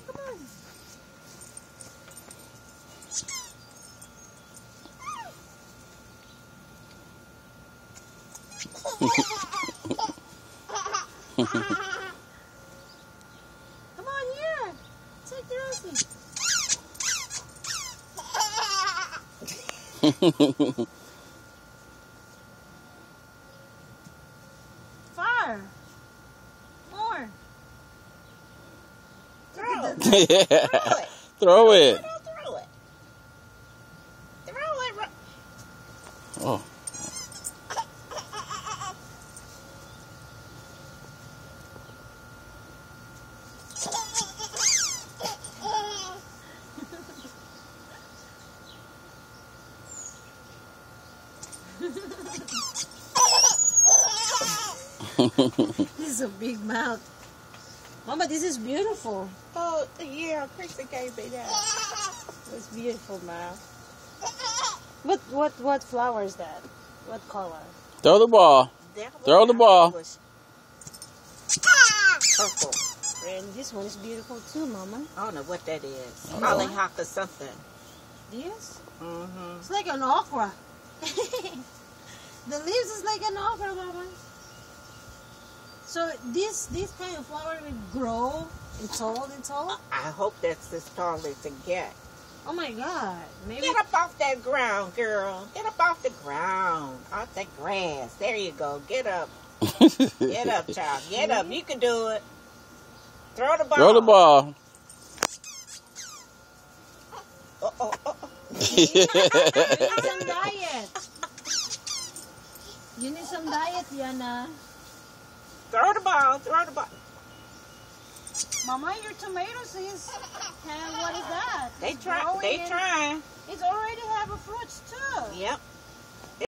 come on. Come on here. Take the Rosie. Far. More. Throw it. Throw it. Throw it. Throw it. Oh. This is a big mouth. Mama, this is beautiful. Oh, yeah, Chrissy gave me that. It's beautiful mouth. What flower is that? What color? Throw the ball. Throw the ball. Purple. And this one is beautiful too, Mama. I don't know what that is. Oh. Hollyhock or something. This? Mm-hmm. It's like an okra. The leaves is like an okra, Mama. So this kind of flower will grow and tall and tall? I hope that's as tall as it get. Oh my God. Maybe. Get up off that ground, girl. Get up off the ground. Off that grass. There you go. Get up. Get up, child. Get up. You can do it. Throw the ball. Throw the ball. You need some diet. You need some diet, Yana. Throw the ball. Throw the ball. Mama, your tomatoes is, what is that? They It's try. growing They and trying. It's already have a